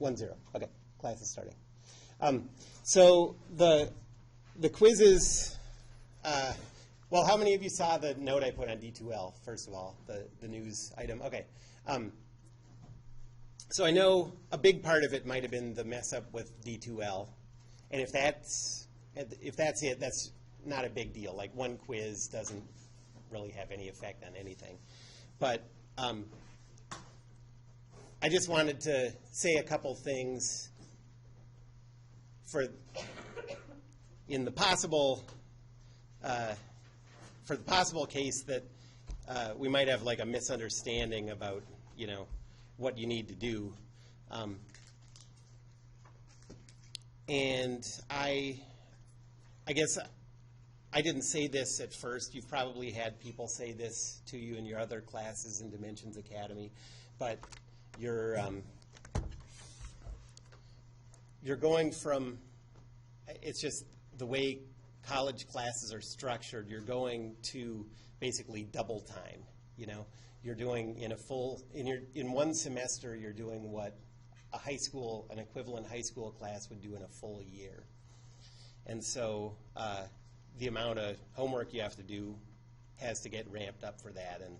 1-0. Okay, class is starting. So the quizzes, well, how many of you saw the note I put on D2L, first of all, the news item? Okay. So I know a big part of it might have been the mess up with D2L. And if that's it, that's not a big deal. Like one quiz doesn't really have any effect on anything. But I just wanted to say a couple things for the possible case that we might have like a misunderstanding about, what you need to do. And I guess I didn't say this at first. You've probably had people say this to you in your other classes in Dimensions Academy, but you're going from, it's just the way college classes are structured, you're going to basically double time, You're doing in one semester, you're doing what an equivalent high school class would do in a full year. And so the amount of homework you have to do has to get ramped up for that. And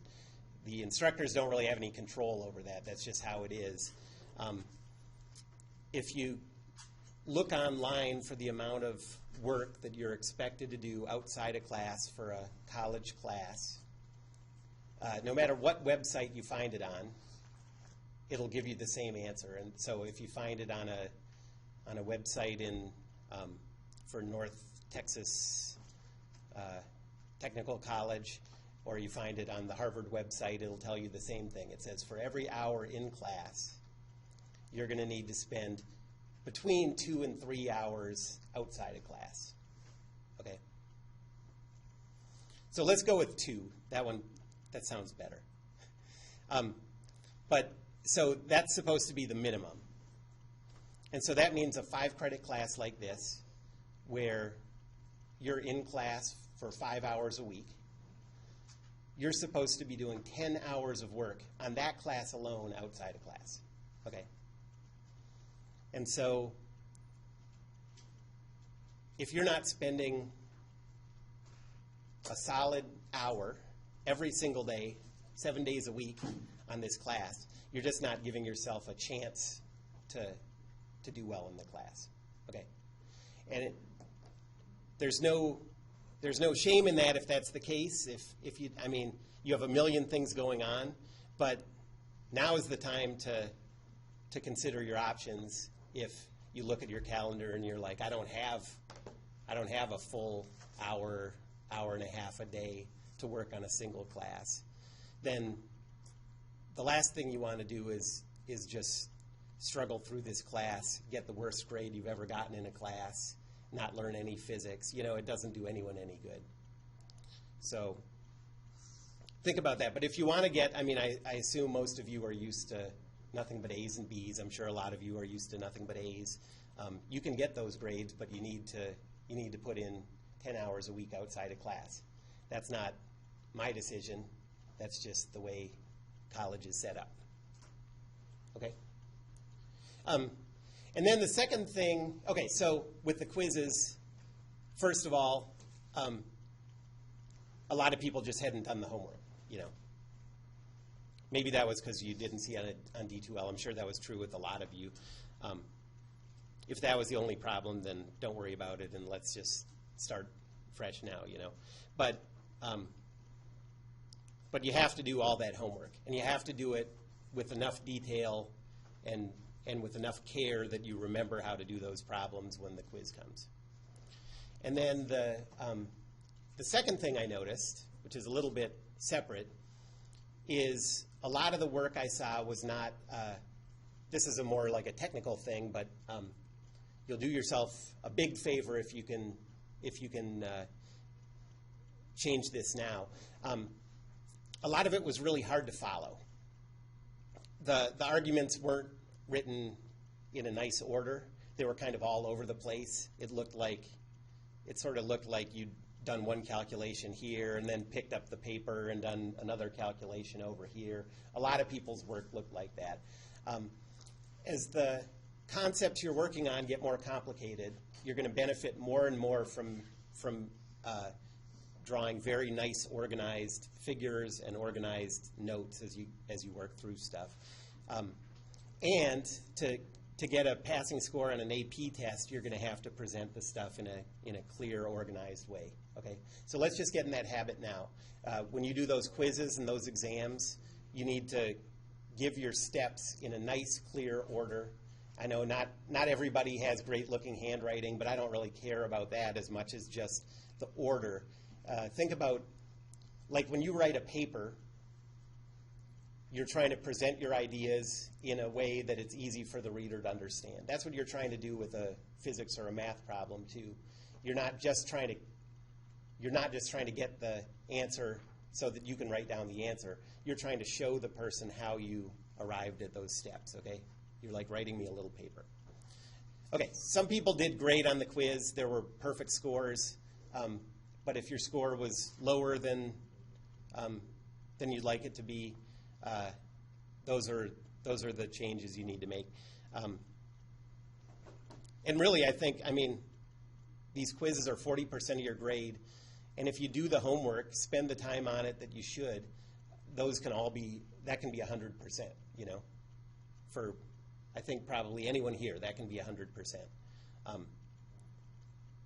the instructors don't really have any control over that. That's just how it is. If you look online for the amount of work that you're expected to do outside of class for a college class, no matter what website you find it on, it'll give you the same answer. And so if you find it on a website for North Texas Technical College, or you find it on the Harvard website, it'll tell you the same thing. It says for every hour in class, you're going to need to spend between 2 and 3 hours outside of class. Okay? So let's go with 2. That sounds better. So that's supposed to be the minimum. And so that means a 5-credit class like this, where you're in class for 5 hours a week, you're supposed to be doing 10 hours of work on that class alone outside of class. Okay? And so if you're not spending a solid hour every single day, 7 days a week on this class, you're just not giving yourself a chance to do well in the class. Okay? And there's no shame in that if that's the case. If you have a million things going on, but now is the time to consider your options. If you look at your calendar and you're like, I don't have a full hour and a half a day to work on a single class, then the last thing you want to do is just struggle through this class, get the worst grade you've ever gotten in a class, not learn any physics. It doesn't do anyone any good. So think about that. But if you want to get, I assume most of you are used to nothing but A's and B's. I'm sure a lot of you are used to nothing but A's. You can get those grades, but you need to put in 10 hours a week outside of class. That's not my decision. That's just the way college is set up. Okay? And then the second thing, okay, so with the quizzes, first of all, a lot of people just hadn't done the homework, Maybe that was because you didn't see it on D2L. I'm sure that was true with a lot of you. If that was the only problem, then don't worry about it and let's just start fresh now, But you have to do all that homework, and you have to do it with enough detail and with enough care that you remember how to do those problems when the quiz comes. And then the second thing I noticed, which is a little bit separate, is a lot of the work I saw was not, this is a more like a technical thing, but you'll do yourself a big favor if you can change this now. A lot of it was really hard to follow. The arguments weren't written in a nice order. They were kind of all over the place. It sort of looked like you'd done one calculation here and then picked up the paper and done another calculation over here. A lot of people's work looked like that. As the concepts you're working on get more complicated, you're going to benefit more and more from drawing very nice organized figures and organized notes as you work through stuff. And to get a passing score on an AP test, you're going to have to present the stuff in a clear, organized way. Okay, so let's just get in that habit now. When you do those quizzes and those exams, you need to give your steps in a nice, clear order. I know not everybody has great-looking handwriting, but I don't really care about that as much as just the order. Think about, like when you write a paper, you're trying to present your ideas in a way that it's easy for the reader to understand. That's what you're trying to do with a physics or a math problem too. You're not just trying to get the answer so that you can write down the answer. You're trying to show the person how you arrived at those steps, okay? You're like writing me a little paper. Okay, some people did great on the quiz. There were perfect scores. But if your score was lower than you'd like it to be, those are the changes you need to make. And really, I mean, these quizzes are 40% of your grade. And if you do the homework, spend the time on it that you should, that can be 100%, you know. For, I think, probably anyone here, that can be 100%.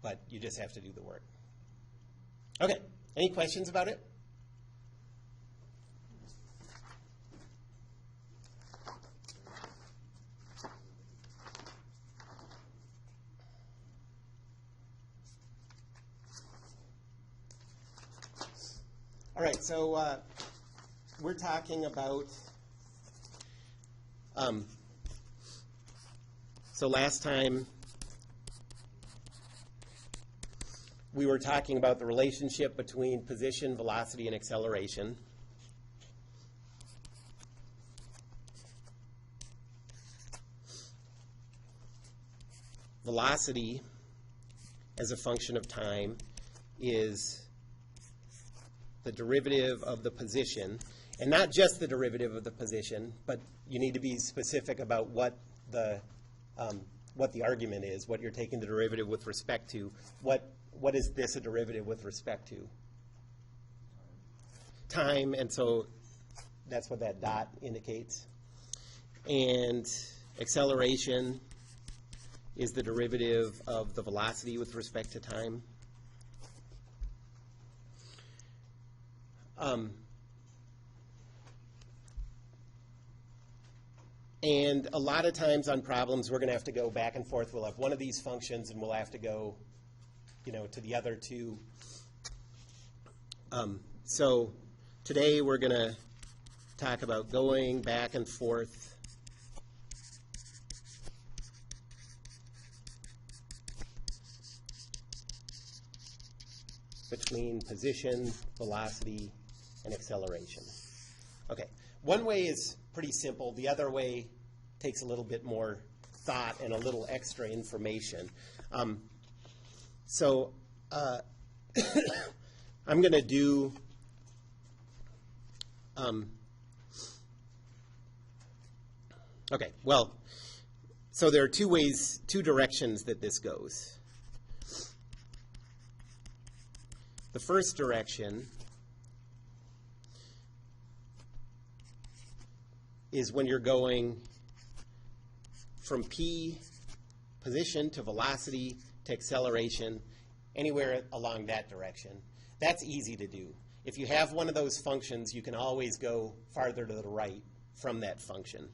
But you just have to do the work. Okay, any questions about it? All right, so we're talking about, so last time we were talking about the relationship between position, velocity, and acceleration. Velocity as a function of time is the derivative of the position, and not just the derivative of the position, but you need to be specific about what the argument is, what you're taking the derivative with respect to. What is this a derivative with respect to? Time, and so that's what that dot indicates. And acceleration is the derivative of the velocity with respect to time. And a lot of times on problems, we're going to have to go back and forth. We'll have one of these functions, and we'll have to go, you know, to the other two. So today we're going to talk about going back and forth between position, velocity, and acceleration. Okay, one way is pretty simple. The other way takes a little bit more thought and a little extra information. So I'm going to do okay, well, so there are two directions that this goes. The first direction is when you're going from P, position, to velocity, to acceleration, anywhere along that direction. That's easy to do. If you have one of those functions, you can always go farther to the right from that function.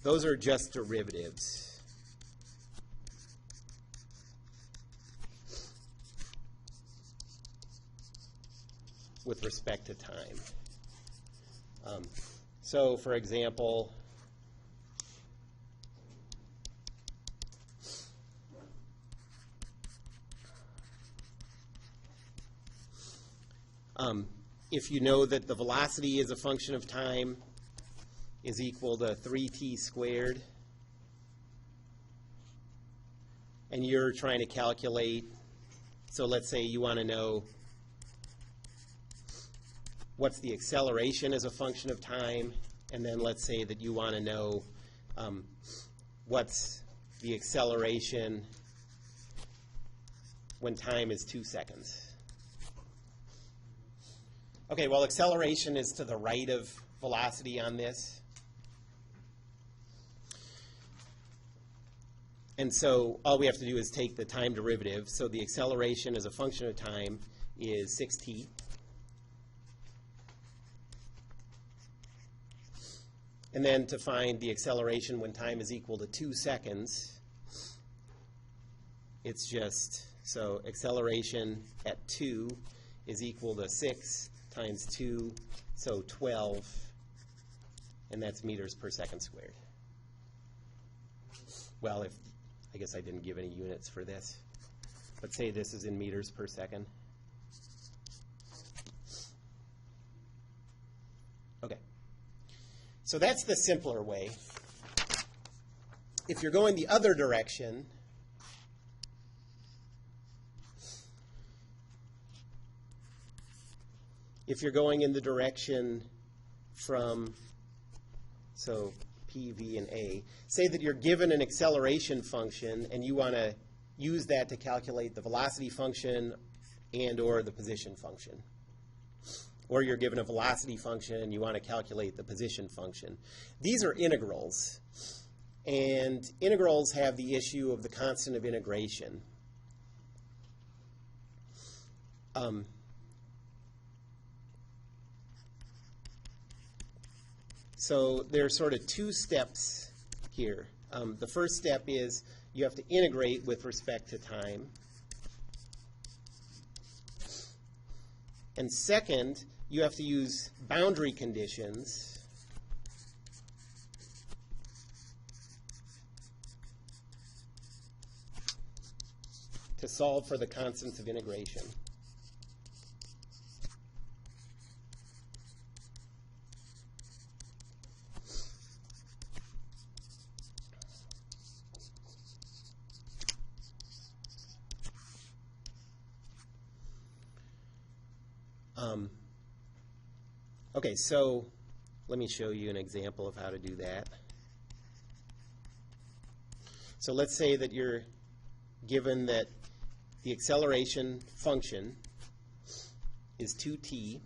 Those are just derivatives. With respect to time. So, for example, if you know that the velocity is a function of time is equal to 3t squared, and you're trying to calculate, so let's say you want to know what's the acceleration as a function of time, And then let's say that you want to know what's the acceleration when time is 2 seconds. Okay, well, acceleration is to the right of velocity on this. And so all we have to do is take the time derivative. So the acceleration as a function of time is 6t. And then to find the acceleration when time is equal to 2 seconds, it's just, so acceleration at 2 is equal to 6 times 2, so 12, and that's meters per second squared. Well, I guess I didn't give any units for this. Let's say this is in meters per second. Okay. So that's the simpler way. If you're going the other direction, if you're going in the direction from, so P, V, and A, say that you're given an acceleration function and you want to use that to calculate the velocity function and or the position function. Or you're given a velocity function and you want to calculate the position function. These are integrals. And integrals have the issue of the constant of integration. So there are sort of two steps here. The first step is you have to integrate with respect to time. And second, you have to use boundary conditions to solve for the constants of integration. Okay, so let me show you an example of how to do that. So let's say that you're given that the acceleration function is 2t,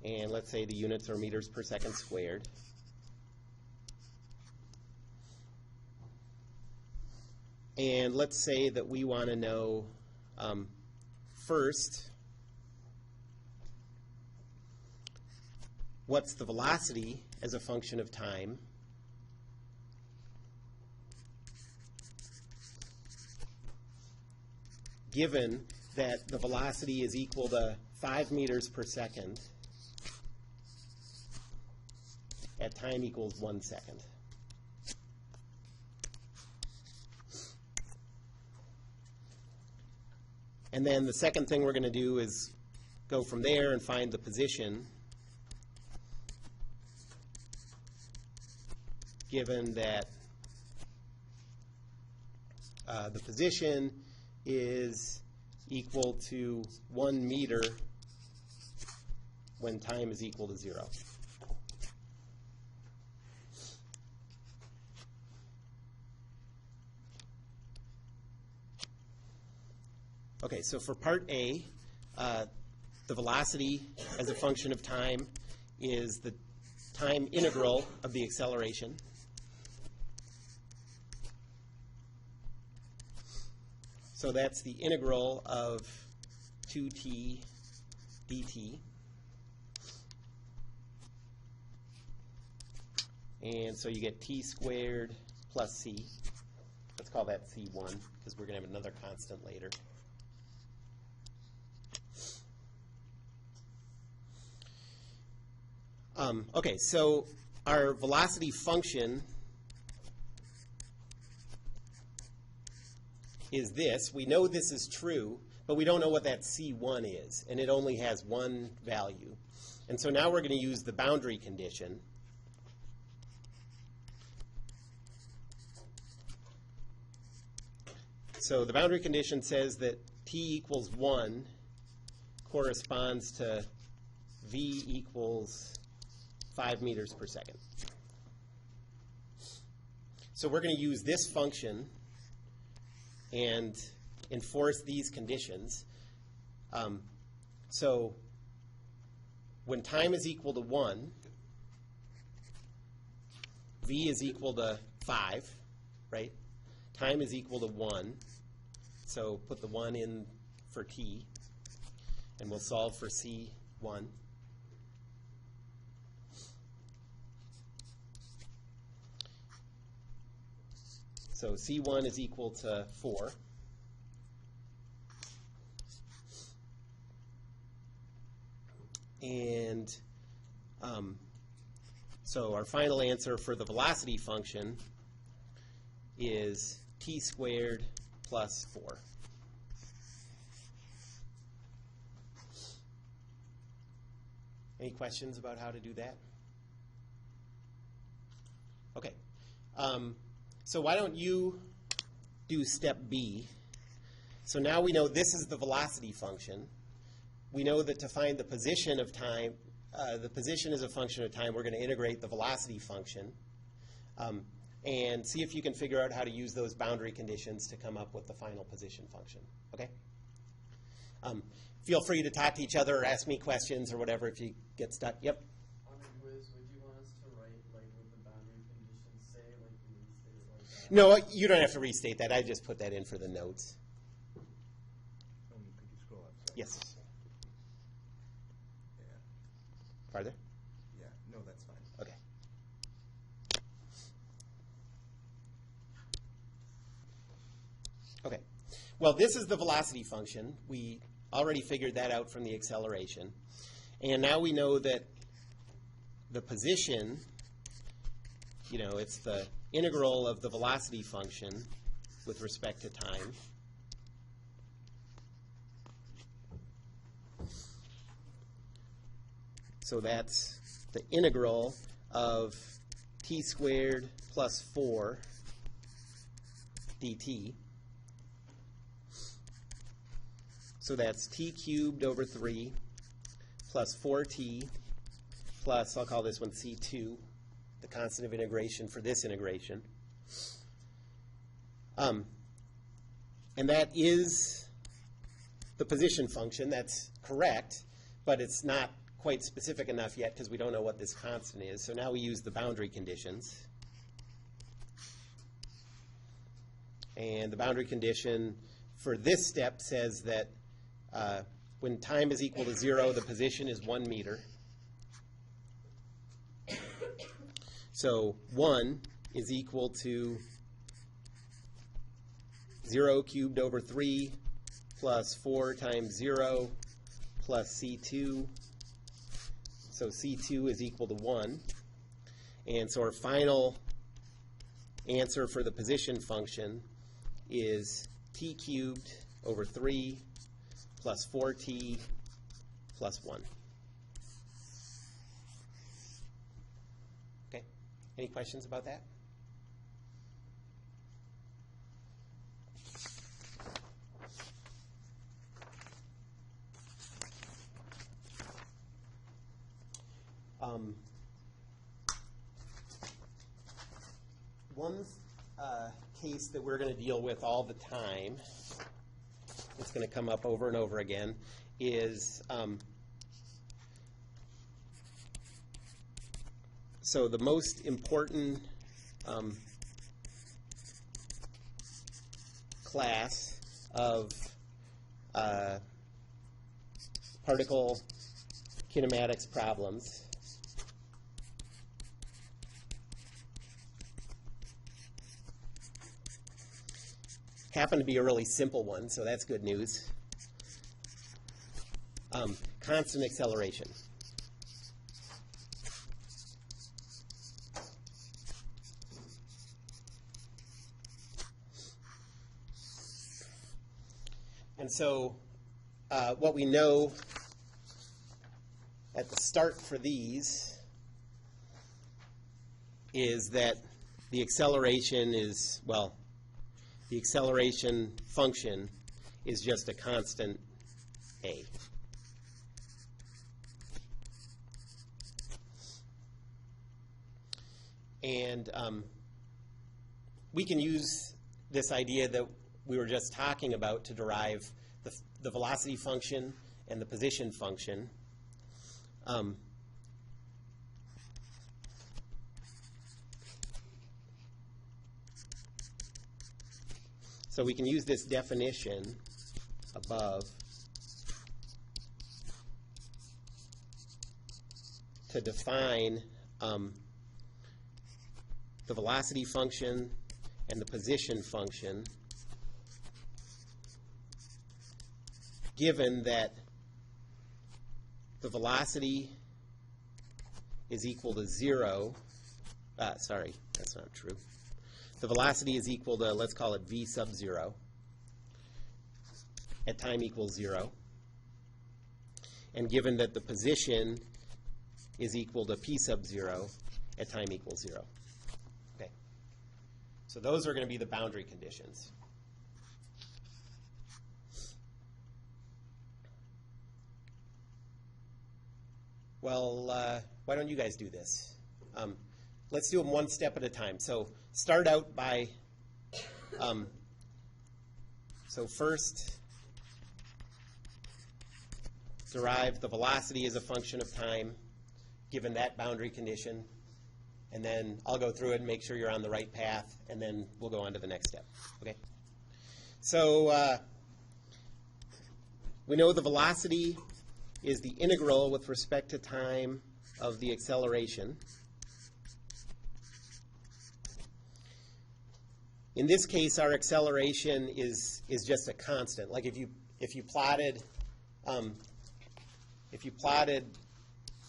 and let's say the units are meters per second squared. And let's say that we want to know first, what's the velocity as a function of time? Given that the velocity is equal to 5 meters per second at time equals 1 second. And then the second thing we're going to do is go from there and find the position, given that the position is equal to 1 meter when time is equal to 0. Okay, so for part A, the velocity as a function of time is the time integral of the acceleration. So that's the integral of 2t dt. And so you get t squared plus c. Let's call that c1 because we're going to have another constant later. Okay, so our velocity function is this. We know this is true, but we don't know what that C1 is, and it only has one value. And so now we're going to use the boundary condition. So the boundary condition says that t equals 1 corresponds to v equals 5 meters per second. So we're going to use this function and enforce these conditions. So when time is equal to 1, v is equal to 5, right? Time is equal to 1, so put the 1 in for t, and we'll solve for C1. So C1 is equal to 4. And so our final answer for the velocity function is t squared plus 4. Any questions about how to do that? Okay. So why don't you do step B? So now we know this is the velocity function. We know that to find the position of time, the position is a function of time, we're going to integrate the velocity function and see if you can figure out how to use those boundary conditions to come up with the final position function. Okay? Feel free to talk to each other or ask me questions or whatever if you get stuck. Yep? On the quiz, would you want us to write like what the boundary conditions say, like we restate it like that? No, you don't have to restate that. I just put that in for the notes. Could you scroll up? Sorry. Yes. Yeah. Farther? Yeah. No, that's fine. Okay. Okay. Well, this is the velocity function. We already figured that out from the acceleration. And now we know that the position, it's the integral of the velocity function with respect to time. So that's the integral of t squared plus 4 dt. So that's t cubed over 3 plus 4t plus, I'll call this one C2, the constant of integration for this integration. And that is the position function. That's correct, but it's not quite specific enough yet because we don't know what this constant is. So now we use the boundary conditions. And the boundary condition for this step says that when time is equal to 0, the position is 1 meter. So 1 is equal to 0 cubed over 3 plus 4 times 0 plus C2. So C2 is equal to 1. And so our final answer for the position function is t cubed over 3 plus 4t plus 1. Okay. Any questions about that? One case that we're going to deal with all the time, it's going to come up over and over again, is so the most important class of particle kinematics problems happen to be a really simple one, so that's good news. Constant acceleration. And so what we know at the start for these is that the acceleration is, well, the acceleration function is just a constant a. And we can use this idea that we were just talking about to derive the velocity function and the position function. So we can use this definition above to define the velocity function and the position function, given that the velocity is equal to 0. Sorry, that's not true. The velocity is equal to, let's call it v sub 0 at time equals 0. And given that the position is equal to p sub 0 at time equals 0. Okay. So those are going to be the boundary conditions. Well, why don't you guys do this? Let's do them one step at a time. So start out by, so first derive the velocity as a function of time, given that boundary condition. And then I'll go through it and make sure you're on the right path, and then we'll go on to the next step. Okay? So we know the velocity is the integral with respect to time of the acceleration. In this case, our acceleration is just a constant. Like if you plotted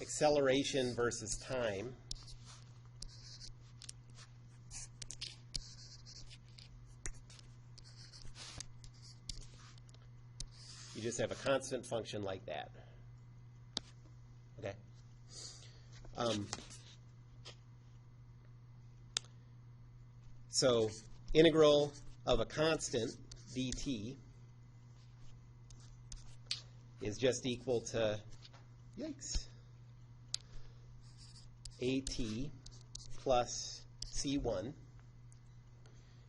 acceleration versus time, you just have a constant function like that. Okay. So integral of a constant dt is just equal to, yikes, at plus c1.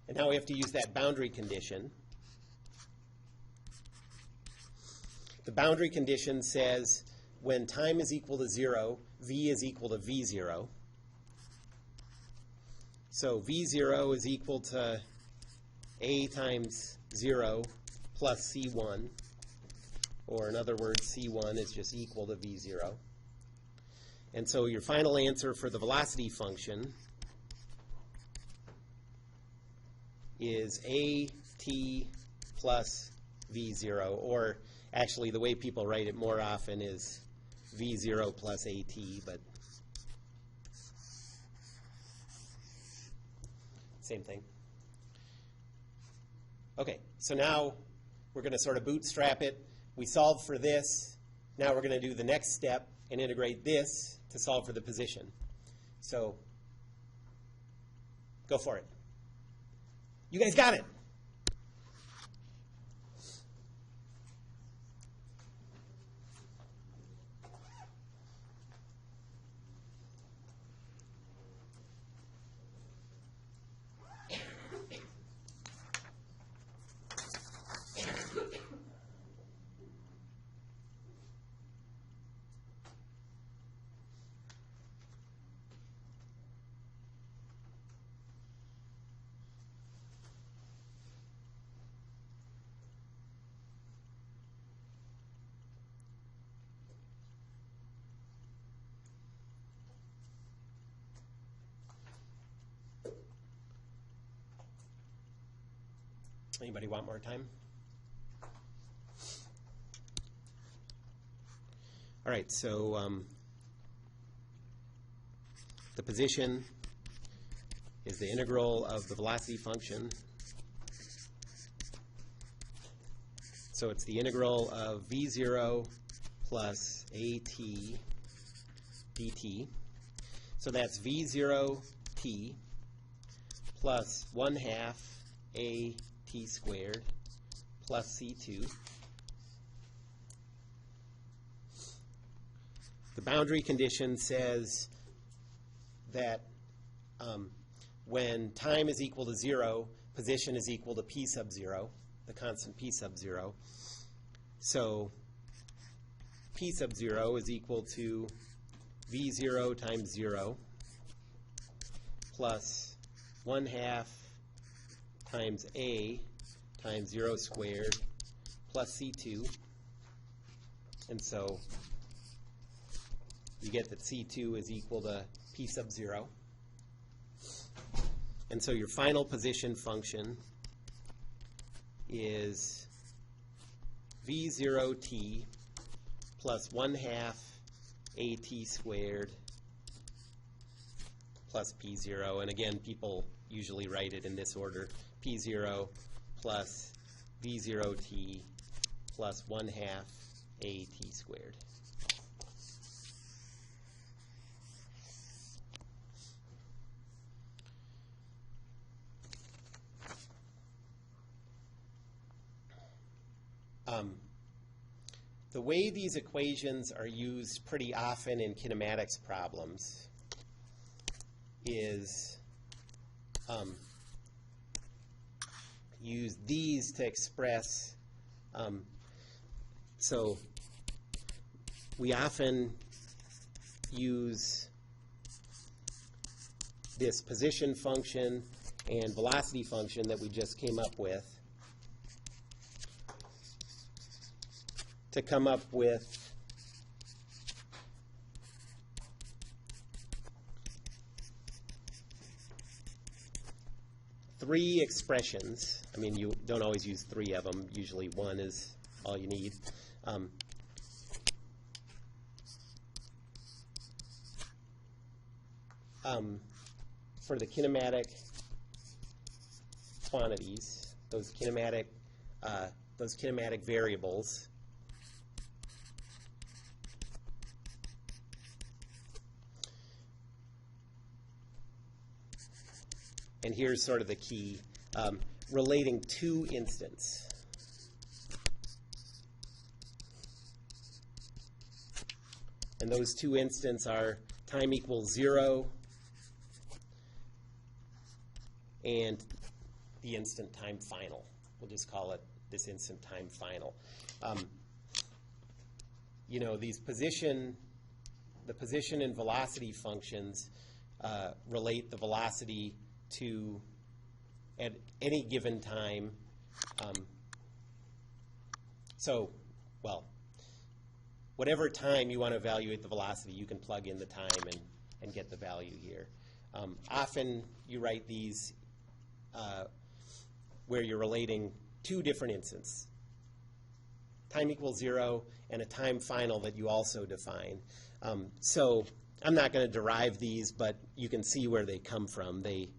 And now we have to use that boundary condition. The boundary condition says when time is equal to 0, v is equal to v0. So v0 is equal to a times 0 plus c1, or in other words, c1 is just equal to v0. And so your final answer for the velocity function is at plus v0, or actually the way people write it more often is v0 plus at, but same thing. Okay, so now we're going to sort of bootstrap it. We solved for this. Now we're going to do the next step and integrate this to solve for the position. So go for it. You guys got it. Anybody want more time? All right, so the position is the integral of the velocity function. So it's the integral of v0 plus at dt. So that's v0t plus 1/2 a t squared plus c2. The boundary condition says that when time is equal to 0, position is equal to p sub 0, the constant p sub 0. So p sub 0 is equal to v0 times 0 plus 1/2 times a times 0 squared plus c2. And so you get that c2 is equal to p sub 0. And so your final position function is v0t plus 1/2 at squared plus p0. And again, people usually write it in this order: p0 plus v0t plus 1/2 at squared. The way these equations are used pretty often in kinematics problems is use these to express, so we often use this position function and velocity function that we just came up with to come up with three expressions. I mean, you don't always use three of them. Usually one is all you need. For the kinematic quantities, those kinematic variables, and here's sort of the key, relating two instants. And those two instants are time equals 0 and the instant time final. We'll just call it this instant time final. You know, the position and velocity functions relate the velocity to, at any given time. Whatever time you want to evaluate the velocity, you can plug in the time and get the value here. Often you write these where you're relating two different instants, time equals 0 and a time final that you also define. So I'm not going to derive these, but you can see where they come from. The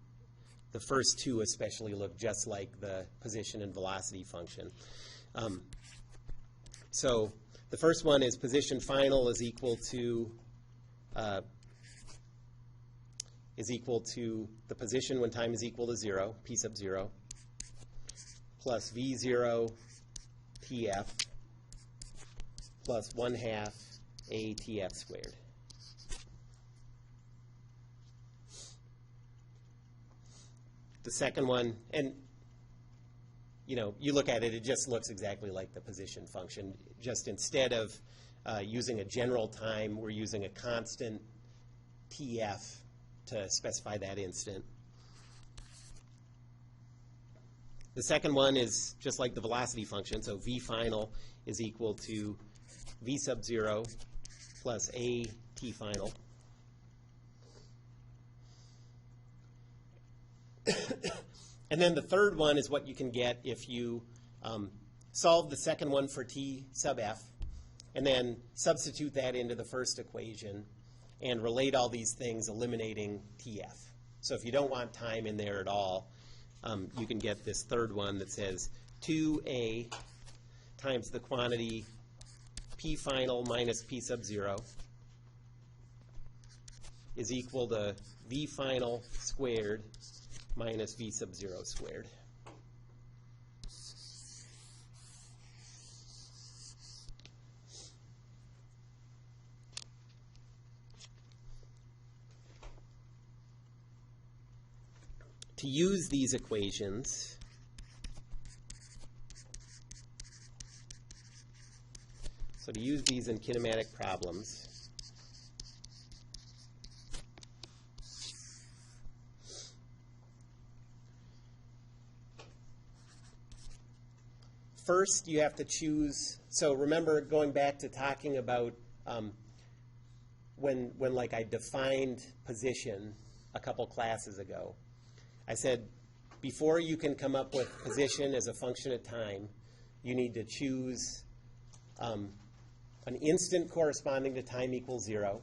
first two especially look just like the position and velocity function. So the first one is position final is equal to the position when time is equal to 0, p sub 0, plus v0 tf plus 1/2 atf squared. The second one, and you know, you look at it, it just looks exactly like the position function. Just instead of using a general time, we're using a constant tf to specify that instant. The second one is just like the velocity function, so v final is equal to v sub 0 plus a t final. And then the third one is what you can get if you solve the second one for t sub f, and then substitute that into the first equation and relate all these things, eliminating tf. So if you don't want time in there at all, you can get this third one that says 2a times the quantity p final minus p sub 0 is equal to v final squared minus v sub 0 squared. to use these equations, so to use these in kinematic problems, first you have to choose. So remember, going back to talking about when like I defined position a couple classes ago, I said before you can come up with position as a function of time, you need to choose an instant corresponding to time equals 0.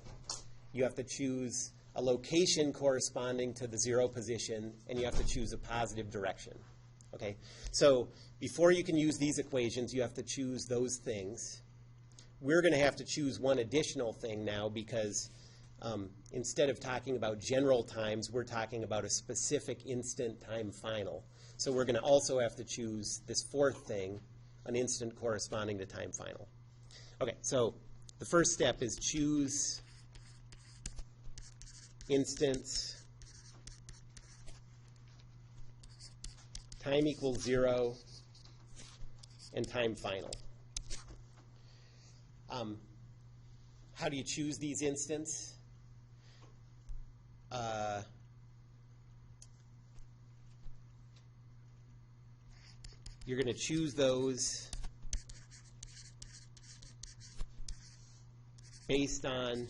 You have to choose a location corresponding to the 0 position, and you have to choose a positive direction. Okay? So before you can use these equations, you have to choose those things. We're going to have to choose one additional thing now because instead of talking about general times, we're talking about a specific instant time final. So we're going to also have to choose this fourth thing, an instant corresponding to time final. Okay, so the first step is choose instants time equals 0 and time final. How do you choose these instants? You're going to choose those based on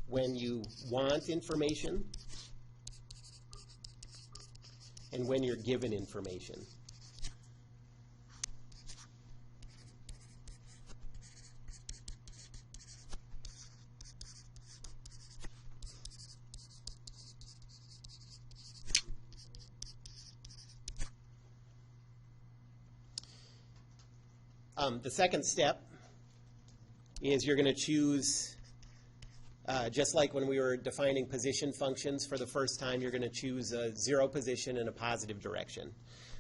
when you want information and when you're given information. The second step is you're going to choose, just like when we were defining position functions for the first time, you're going to choose a 0 position and a positive direction.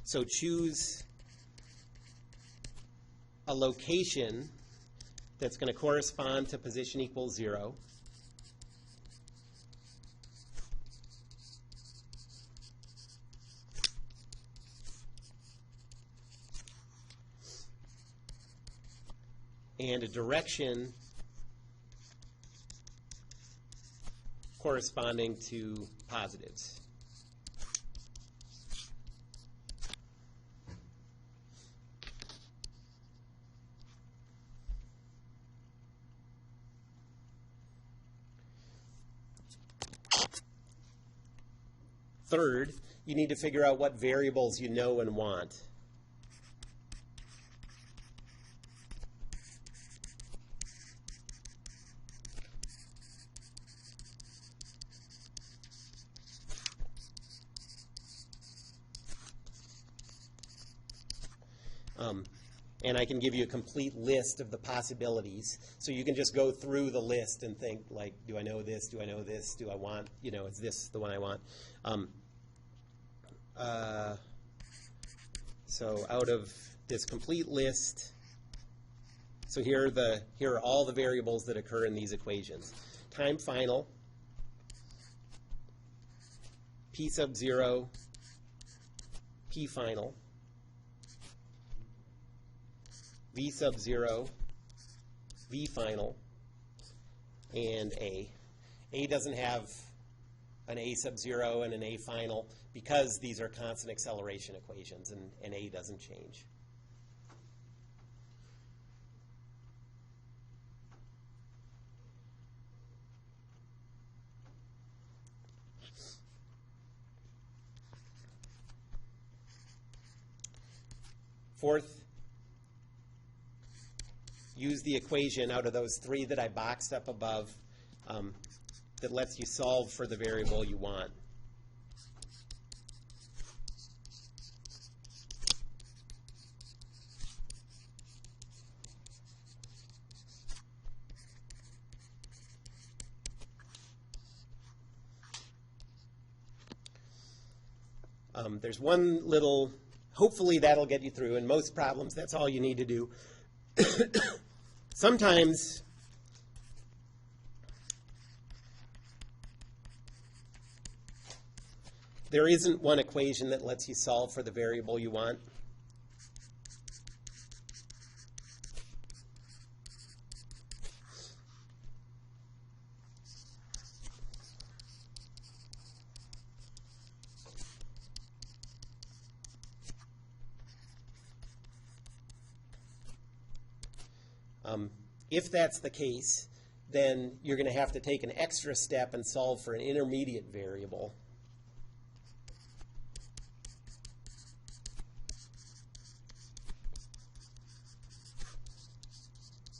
So choose a location that's going to correspond to position equals 0. And a direction corresponding to positives. Third, you need to figure out what variables you know and want. And I can give you a complete list of the possibilities. So you can just go through the list and think, like, do I know this? Do I know this? Do I want, is this the one I want? So out of this complete list, so here are all the variables that occur in these equations. Time final, P sub 0, P final, V sub 0, V final, and A. A doesn't have an A sub 0 and an A final because these are constant acceleration equations, and A doesn't change. Fourth, use the equation out of those three that I boxed up above that lets you solve for the variable you want. There's one little, hopefully that'll get you through. In most problems, that's all you need to do. Sometimes there isn't one equation that lets you solve for the variable you want. If that's the case, then you're going to have to take an extra step and solve for an intermediate variable.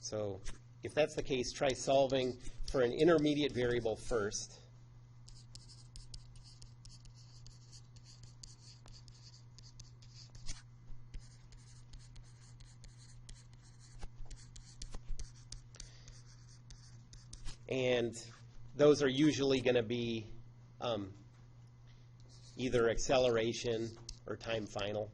So if that's the case, try solving for an intermediate variable first. And those are usually going to be either acceleration or time final.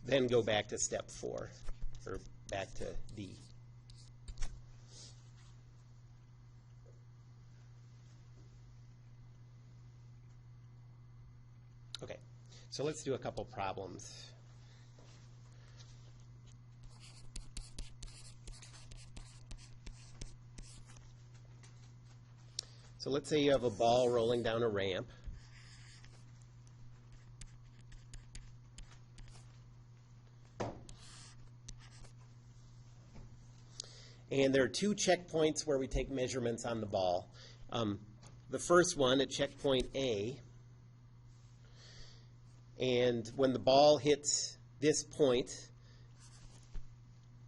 Then go back to step 4, or back to D. Okay, so let's do a couple problems. So let's say you have a ball rolling down a ramp. And there are 2 checkpoints where we take measurements on the ball. The first one at checkpoint A, and when the ball hits this point,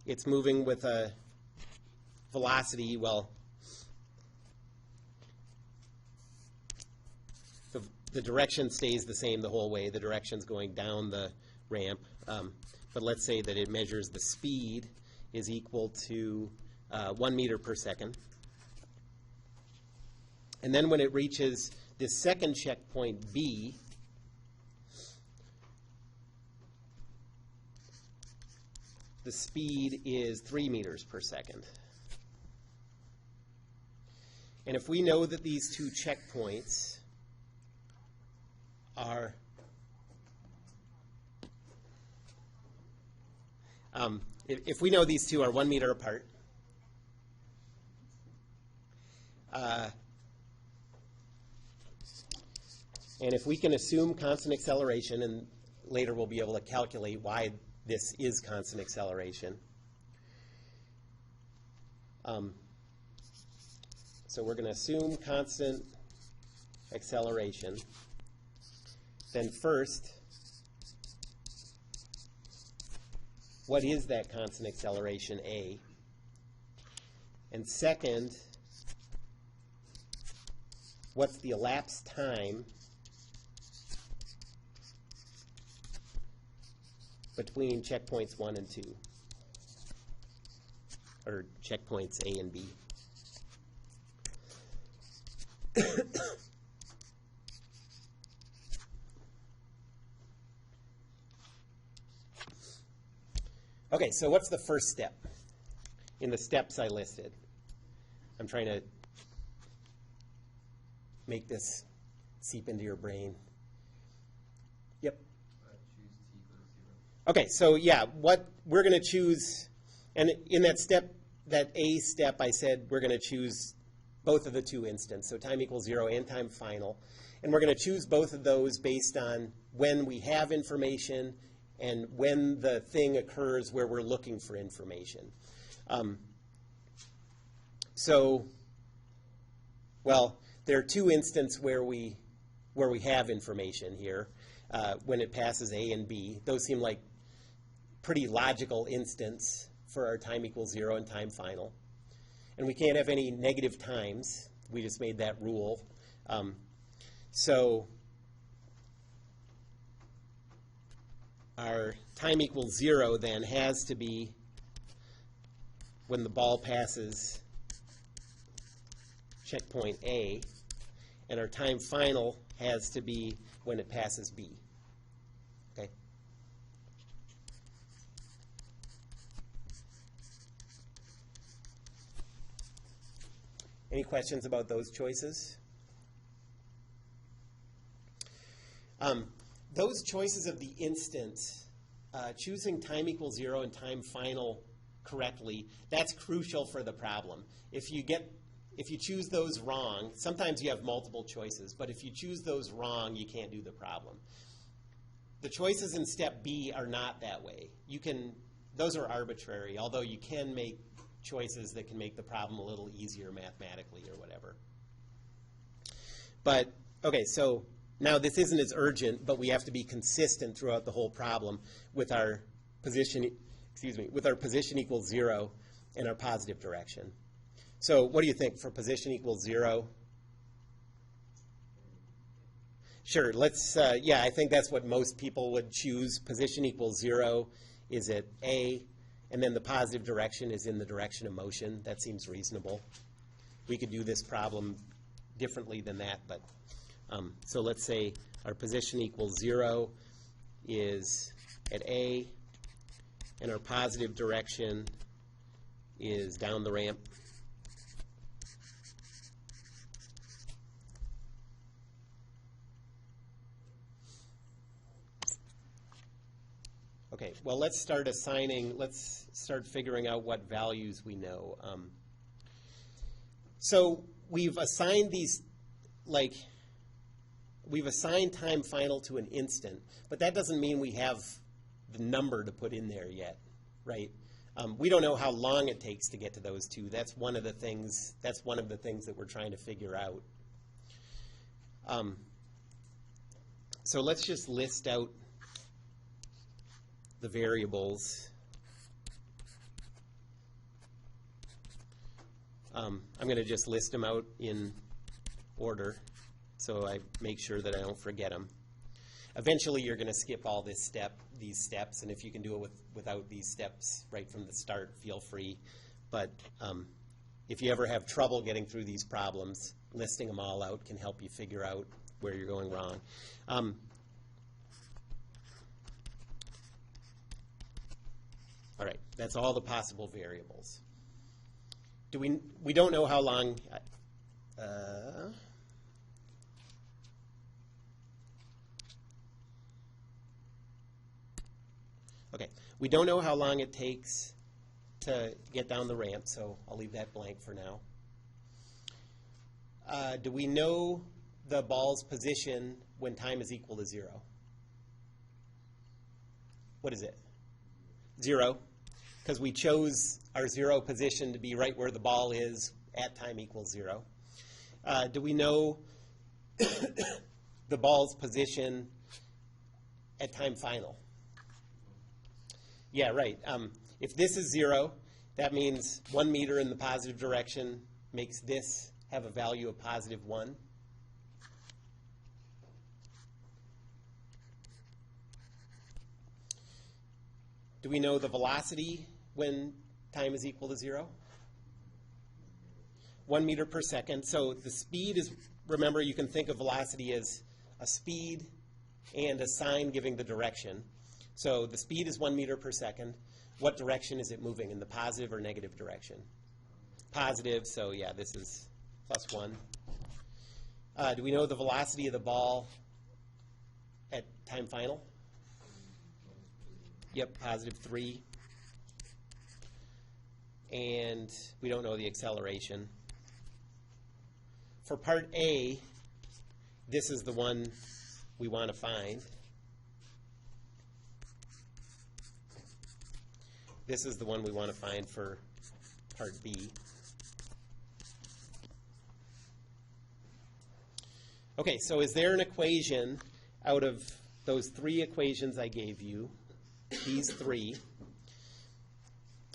it's moving with a velocity, well, the direction stays the same the whole way. The direction's going down the ramp. But let's say that it measures the speed is equal to 1 meter per second. And then when it reaches this second checkpoint, B, the speed is 3 meters per second. And if we know that these 2 checkpoints are if we know these 2 are 1 meter apart, and if we can assume constant acceleration, and later we'll be able to calculate why this is constant acceleration. So we're going to assume constant acceleration. Then first, what is that constant acceleration, A? And second, what's the elapsed time between checkpoints 1 and 2, or checkpoints A and B? Okay, so what's the first step in the steps I listed? I'm trying to make this seep into your brain. Yep. Choose t equals 0. Okay, so yeah, what we're going to choose, and in that step, that A step, I said we're going to choose both of the 2 instants, so time equals 0 and time final. And we're going to choose both of those based on when we have information and when the thing occurs where we're looking for information. Well, there are 2 instances where we have information here when it passes A and B. Those seem like pretty logical instants for our time equals 0 and time final. And we can't have any negative times. We just made that rule. So our time equals 0 then has to be when the ball passes checkpoint A, and our time final has to be when it passes B. Okay. Any questions about those choices? Those choices of the instant, choosing time equals 0 and time final correctly, that's crucial for the problem. If you choose those wrong, sometimes you have multiple choices, but if you choose those wrong, you can't do the problem. The choices in step B are not that way. Those are arbitrary, although you can make choices that can make the problem a little easier mathematically or whatever. But, okay, so now this isn't as urgent, but we have to be consistent throughout the whole problem with our position, with our position equals 0 and our positive direction. So what do you think for position equals 0? Sure, let's, yeah, I think that's what most people would choose. Position equals 0 is at A, and then the positive direction is in the direction of motion. That seems reasonable. We could do this problem differently than that, but so let's say our position equals 0 is at A, and our positive direction is down the ramp. Okay, well, let's start figuring out what values we know. So we've assigned we've assigned time final to an instant, but that doesn't mean we have the number to put in there yet, right? We don't know how long it takes to get to those two. That's one of the things that we're trying to figure out. So let's just list out the variables. I'm going to just list them out in order so I make sure that I don't forget them. Eventually you're going to skip all these steps, and if you can do it without these steps right from the start, feel free. But if you ever have trouble getting through these problems, listing them all out can help you figure out where you're going wrong. All right, that's all the possible variables. We don't know how long. Okay, we don't know how long it takes to get down the ramp, so I'll leave that blank for now. Do we know the ball's position when time is equal to 0? What is it? 0, because we chose our 0 position to be right where the ball is at time equals 0. Do we know the ball's position at time final? Yeah, right. If this is 0, that means 1 meter in the positive direction makes this have a value of positive 1. Do we know the velocity when time is equal to 0? 1 meter per second. So the speed is, remember, you can think of velocity as a speed and a sign giving the direction. So the speed is 1 meter per second. What direction is it moving, in the positive or negative direction? Positive, so yeah, this is +1. Do we know the velocity of the ball at time final? Yep, +3. And we don't know the acceleration. For part A, this is the one we want to find. This is the one we want to find for part B. Okay, so is there an equation out of those 3 equations I gave you, these 3,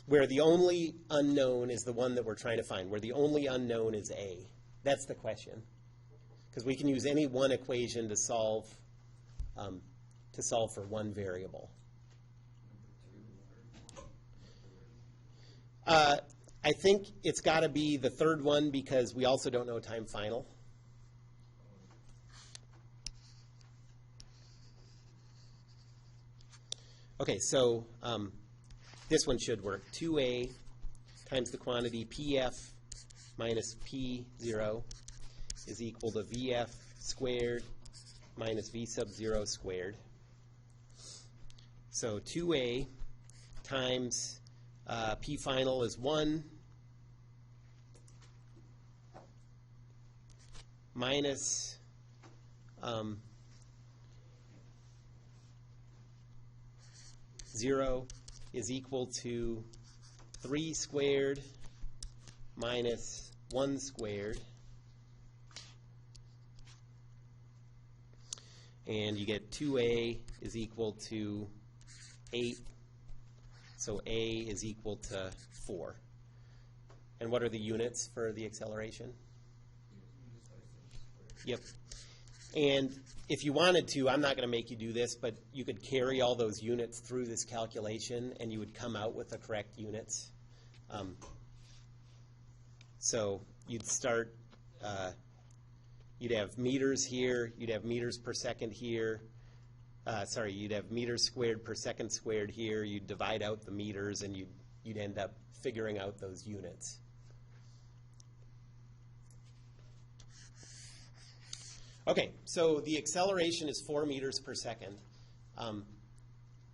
where the only unknown is the one that we're trying to find, where the only unknown is A? That's the question. Because we can use any one equation to solve for one variable. I think it's got to be the third one, because we also don't know time final. Okay, so this one should work. 2a times the quantity pf minus p0 is equal to vf squared minus v sub 0 squared. So 2a times p final is 1 minus 0 is equal to 3 squared minus 1 squared. And you get 2a is equal to 8. So a is equal to 4. And what are the units for the acceleration? Yep. And if you wanted to, I'm not going to make you do this, but you could carry all those units through this calculation and you would come out with the correct units. So you'd start, you'd have meters here, you'd have meters per second here. You'd have meters squared per second squared here. You'd divide out the meters and you'd end up figuring out those units. Okay, so the acceleration is 4 meters per second.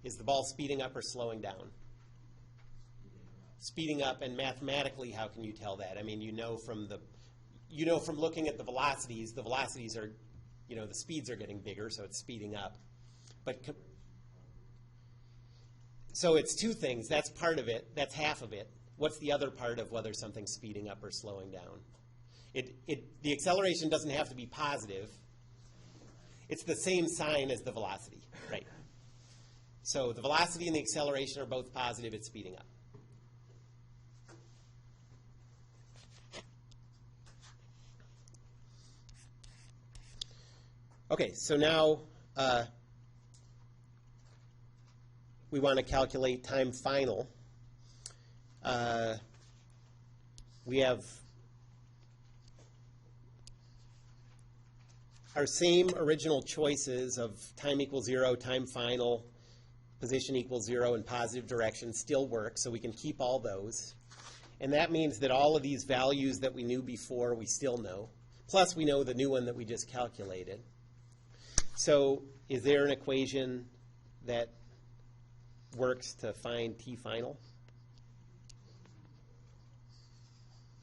Is the ball speeding up or slowing down? Speeding up, and mathematically, how can you tell that? I mean, you know from looking at the velocities are, the speeds are getting bigger, so it's speeding up. But so it's two things. That's part of it. That's half of it. What's the other part of whether something's speeding up or slowing down? The acceleration doesn't have to be positive. It's the same sign as the velocity, right? So the velocity and the acceleration are both positive. It's speeding up. Okay, so now we want to calculate time final. We have our same original choices of time equals 0, time final, position equals 0, and positive direction still work, so we can keep all those. And that means that all of these values that we knew before, we still know. Plus, we know the new one that we just calculated. So is there an equation that works to find t final?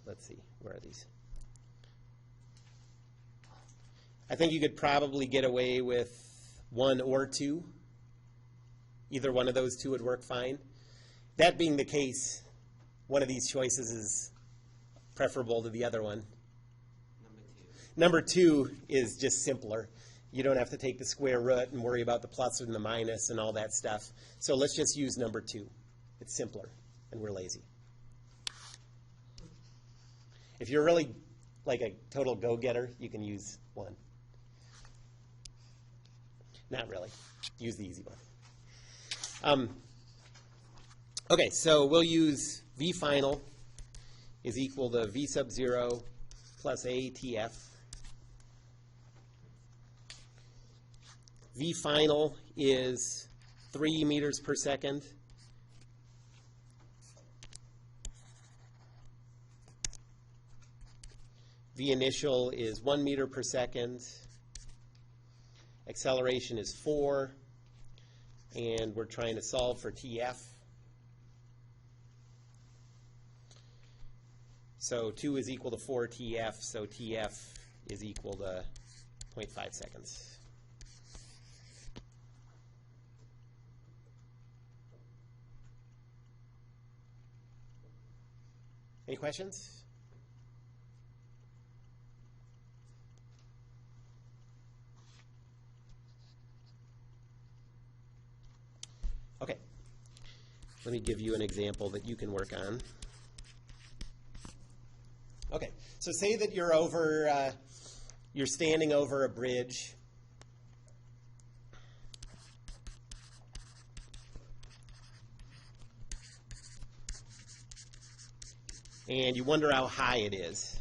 Let's see, where are these? I think you could probably get away with 1 or 2. Either one of those two would work fine. That being the case, one of these choices is preferable to the other one. Number 2 is just simpler. You don't have to take the square root and worry about the plus and the minus and all that stuff. So let's just use number 2. It's simpler, and we're lazy. If you're really like a total go-getter, you can use 1. Not really. Use the easy one. Okay, so we'll use v final is equal to v sub 0 plus a tf. V final is 3 meters per second. V initial is 1 meter per second. Acceleration is 4. And we're trying to solve for TF. So 2 is equal to 4 TF, so TF is equal to 0.5 seconds. Any questions? Okay. Let me give you an example that you can work on. Okay, so say that you're over, you're standing over a bridge. And you wonder how high it is.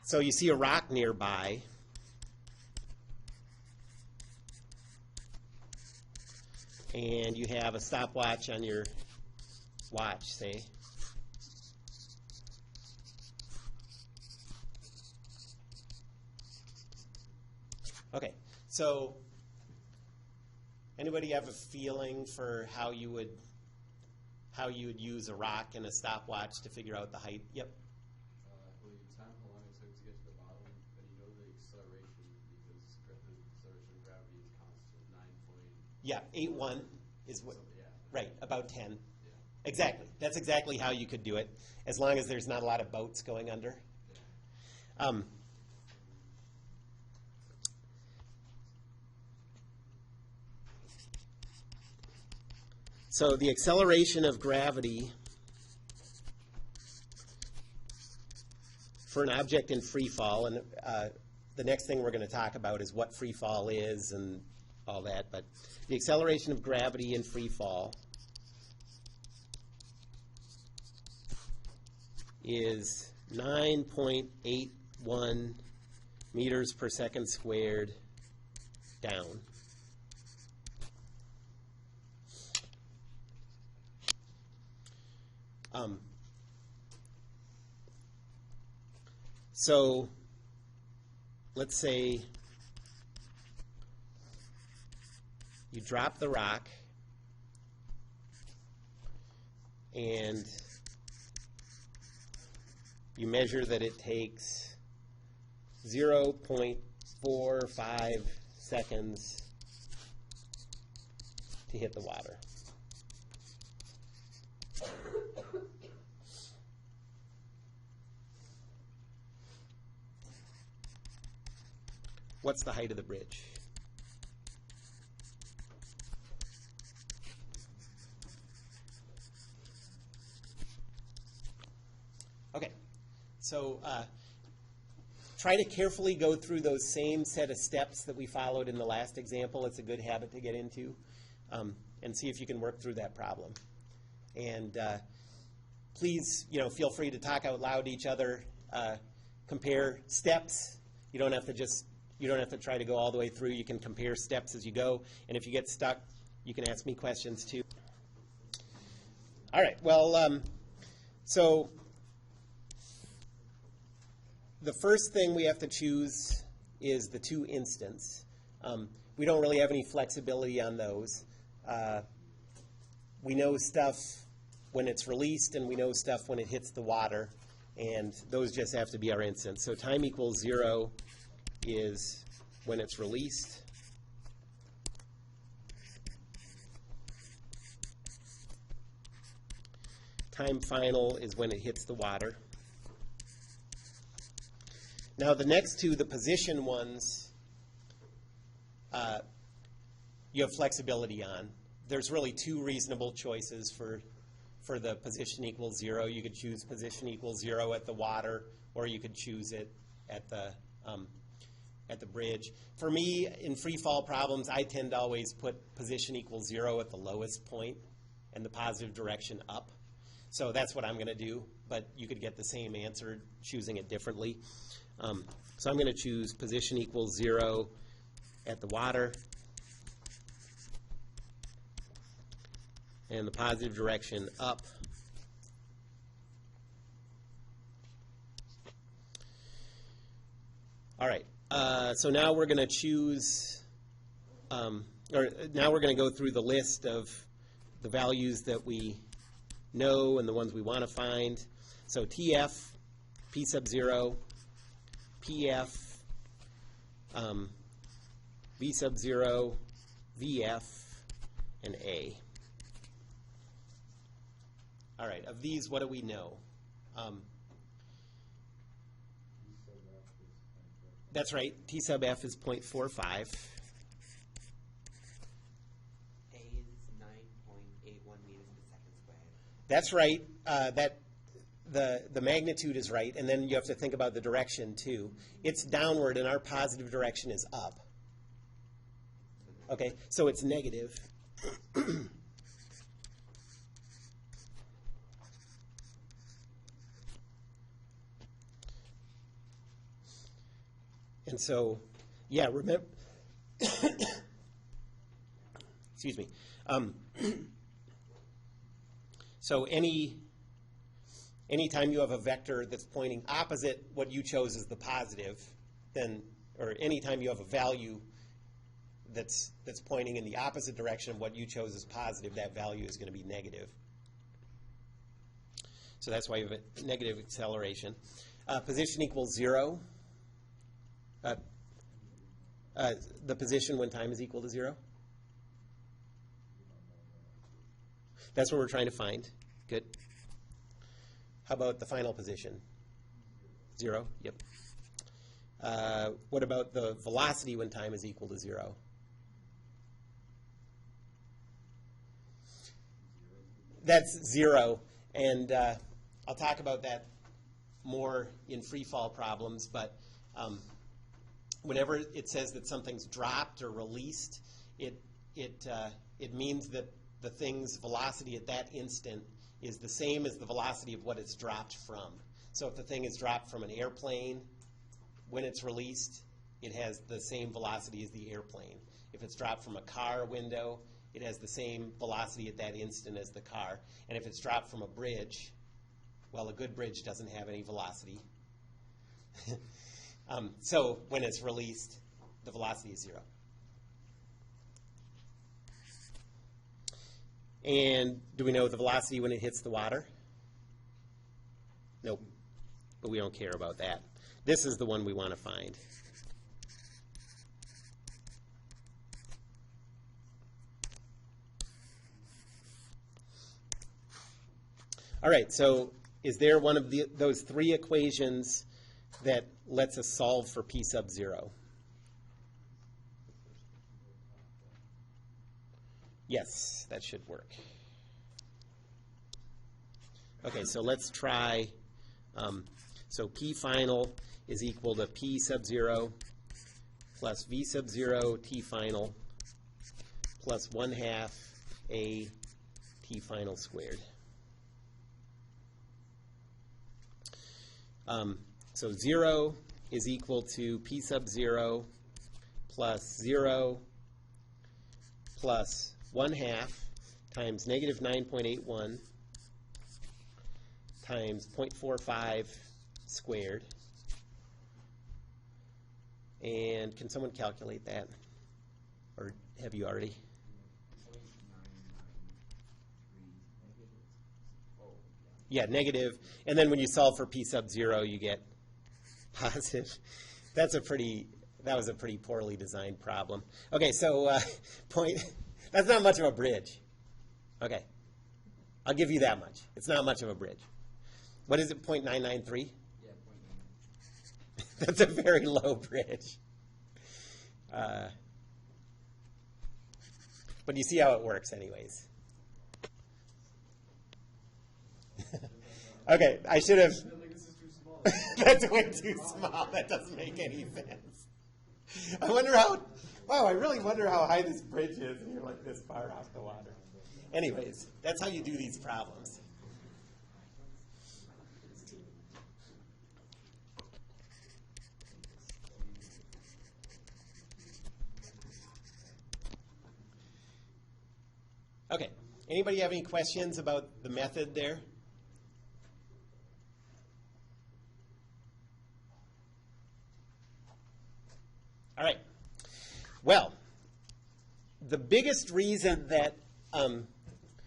So you see a rock nearby. And you have a stopwatch on your watch, say. Okay, so anybody have a feeling for how you would use a rock and a stopwatch to figure out the height? Yep. Well, you time how long it took to get to the bottom, and you know the acceleration because the acceleration of gravity is constant, 9 point. Yeah, 8.1 is what. Yeah. Right, about 10. Yeah. Exactly. That's exactly how you could do it, as long as there's not a lot of boats going under. So the acceleration of gravity for an object in free fall, and the next thing we're going to talk about is what free fall is and all that, but the acceleration of gravity in free fall is 9.81 meters per second squared down. So let's say you drop the rock and you measure that it takes 0.45 seconds to hit the water. What's the height of the bridge? Okay, so try to carefully go through those same set of steps that we followed in the last example. It's a good habit to get into, and see if you can work through that problem. And please, feel free to talk out loud to each other. Compare steps. You don't have to try to go all the way through. You can compare steps as you go. And if you get stuck, you can ask me questions too. All right. Well, so the first thing we have to choose is the two instants. We don't really have any flexibility on those. We know stuff when it's released, and we know stuff when it hits the water, and those just have to be our instants. So time equals 0 is when it's released. Time final is when it hits the water. Now the next two, the position ones, you have flexibility on. There's really two reasonable choices for the position equals 0. You could choose position equals 0 at the water, or you could choose it at the bridge. For me, in free fall problems, I tend to always put position equals 0 at the lowest point and the positive direction up. So that's what I'm going to do, but you could get the same answer choosing it differently. So I'm going to choose position equals 0 at the water and the positive direction up. All right. So now we're going to choose, now we're going to go through the list of the values that we know and the ones we want to find. So TF, P sub 0, PF, V sub 0, VF, and A. All right, of these, what do we know? That's right, T sub F is 0.45. A is 9.81 meters per second squared. That's right. The magnitude is right, and then you have to think about the direction too. It's downward, and our positive direction is up. Okay, so it's negative. And so, yeah, remember, excuse me. So anytime you have a vector that's pointing opposite what you chose as the positive, then, or anytime you have a value that's pointing in the opposite direction of what you chose as positive, that value is going to be negative. So that's why you have a negative acceleration. Position equals 0. The position when time is equal to 0. That's what we're trying to find. Good. How about the final position? 0. Yep. What about the velocity when time is equal to 0? That's 0. And I'll talk about that more in free fall problems, but whenever it says that something's dropped or released, it means that the thing's velocity at that instant is the same as the velocity of what it's dropped from. So if the thing is dropped from an airplane, when it's released, it has the same velocity as the airplane. If it's dropped from a car window, it has the same velocity at that instant as the car. And if it's dropped from a bridge, well, a good bridge doesn't have any velocity. So when it's released, the velocity is 0. And do we know the velocity when it hits the water? Nope. But we don't care about that. This is the one we want to find. All right, so is there one of those three equations that lets us solve for P sub 0? Yes, that should work. Okay, so let's try. So P final is equal to P sub 0 plus V sub 0 T final plus 1/2 A T final squared. So 0 is equal to P sub 0 plus 0 plus 1/2 times negative 9.81 times 0.45 squared. And can someone calculate that? Or have you already? Yeah, negative. And then when you solve for P sub 0, you get positive. That was a pretty poorly designed problem. Okay, so that's not much of a bridge. Okay, I'll give you that much. It's not much of a bridge. What is it, 0.993? Yeah, 0.9. That's a very low bridge. But you see how it works anyways. Okay, I should have. I think this is too small. That's way too small. That doesn't make any sense. I wonder how. Wow, I really wonder how high this bridge is, and you're like this far off the water. Anyways, that's how you do these problems. Okay. Anybody have any questions about the method there? All right. Well, the biggest reason that,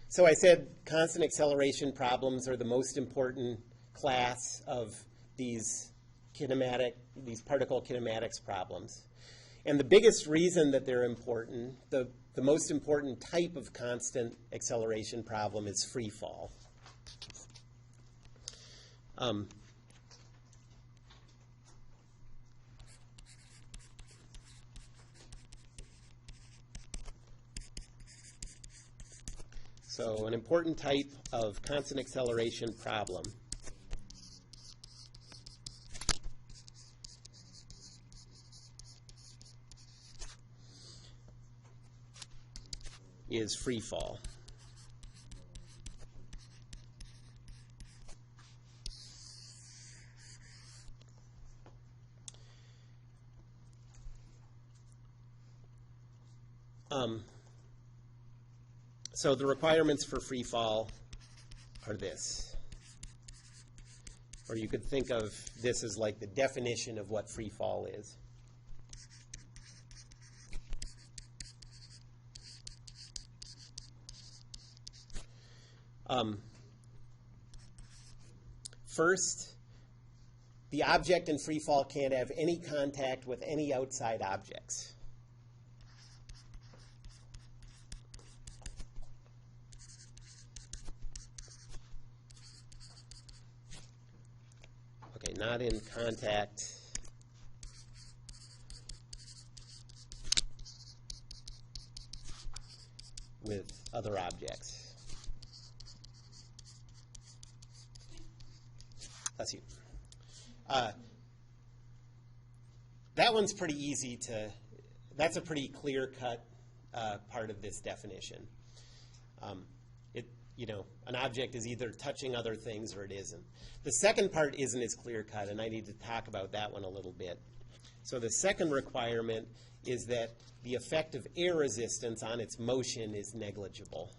so I said constant acceleration problems are the most important class of these particle kinematics problems. And the biggest reason that they're important, the most important type of constant acceleration problem is free fall. So an important type of constant acceleration problem is free fall. So the requirements for free fall are this. Or you could think of this as like the definition of what free fall is. First, the object in free fall can't have any contact with any outside objects. Okay, not in contact with other objects. Bless you. That one's pretty easy to, that's a pretty clear-cut part of this definition. An object is either touching other things or it isn't. The second part isn't as clear-cut, and I need to talk about that one a little bit. So the second requirement is that the effect of air resistance on its motion is negligible.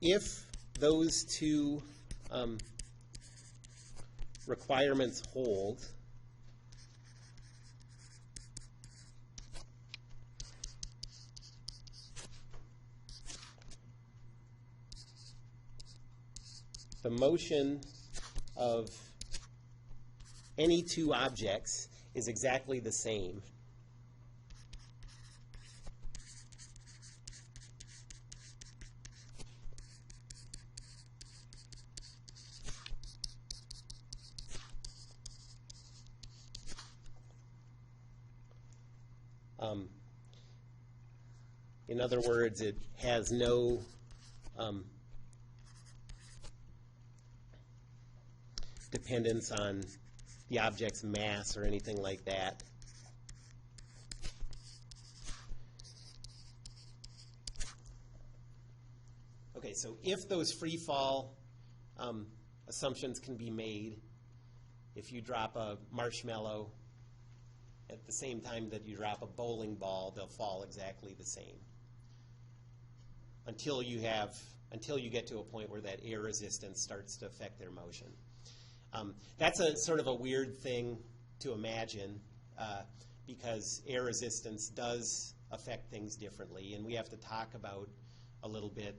If those two requirements hold, the motion of any two objects is exactly the same. In other words, it has no dependence on the object's mass or anything like that. Okay, so if those free fall assumptions can be made, if you drop a marshmallow at the same time that you drop a bowling ball, they'll fall exactly the same. Until you get to a point where that air resistance starts to affect their motion. That's a sort of a weird thing to imagine because air resistance does affect things differently, and we have to talk about a little bit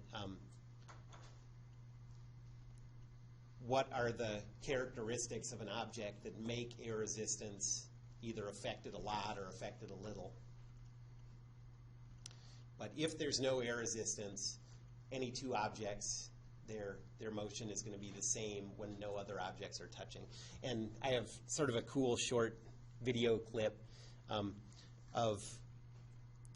what are the characteristics of an object that make air resistance either affect it a lot or affect it a little. But if there's no air resistance, any two objects, their motion is going to be the same when no other objects are touching. And I have sort of a cool short video clip of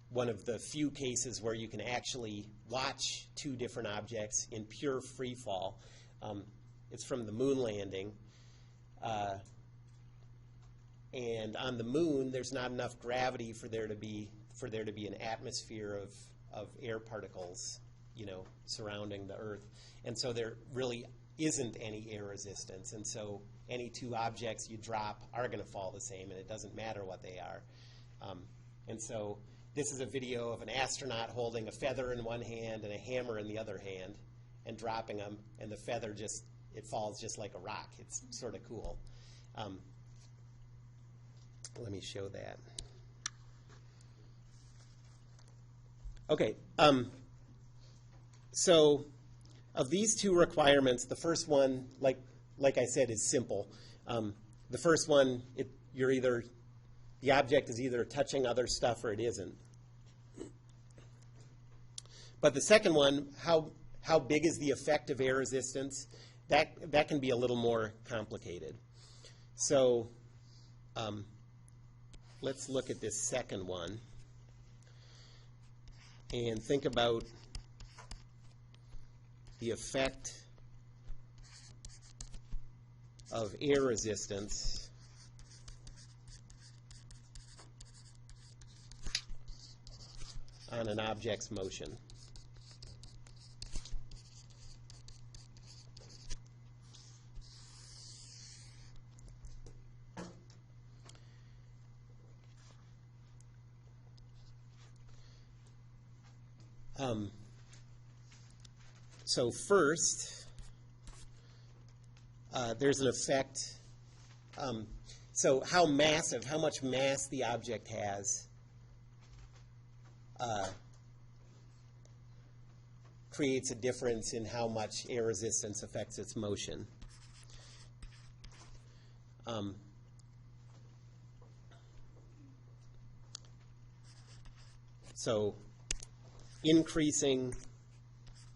one of the few cases where you can actually watch two different objects in pure free fall. It's from the moon landing. And on the moon, there's not enough gravity for there to be an atmosphere of air particles, surrounding the Earth. And so there really isn't any air resistance. And so any two objects you drop are going to fall the same, and it doesn't matter what they are. And so this is a video of an astronaut holding a feather in one hand and a hammer in the other hand and dropping them, and the feather it falls just like a rock. It's sort of cool. Let me show that. Okay, so of these two requirements, the first one, like I said, is simple. The first one, the object is either touching other stuff or it isn't. But the second one, how big is the effect of air resistance? that can be a little more complicated. So let's look at this second one and think about the effect of air resistance on an object's motion. So first, there's an effect. So how much mass the object has creates a difference in how much air resistance affects its motion. So increasing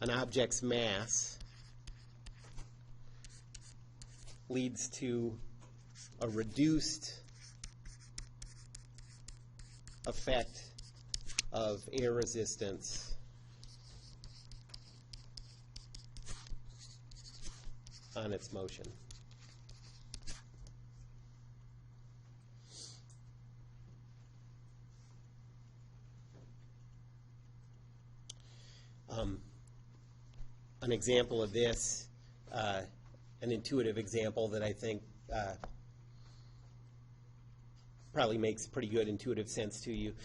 an object's mass leads to a reduced effect of air resistance on its motion. An example of this, an intuitive example that I think probably makes pretty good intuitive sense to you.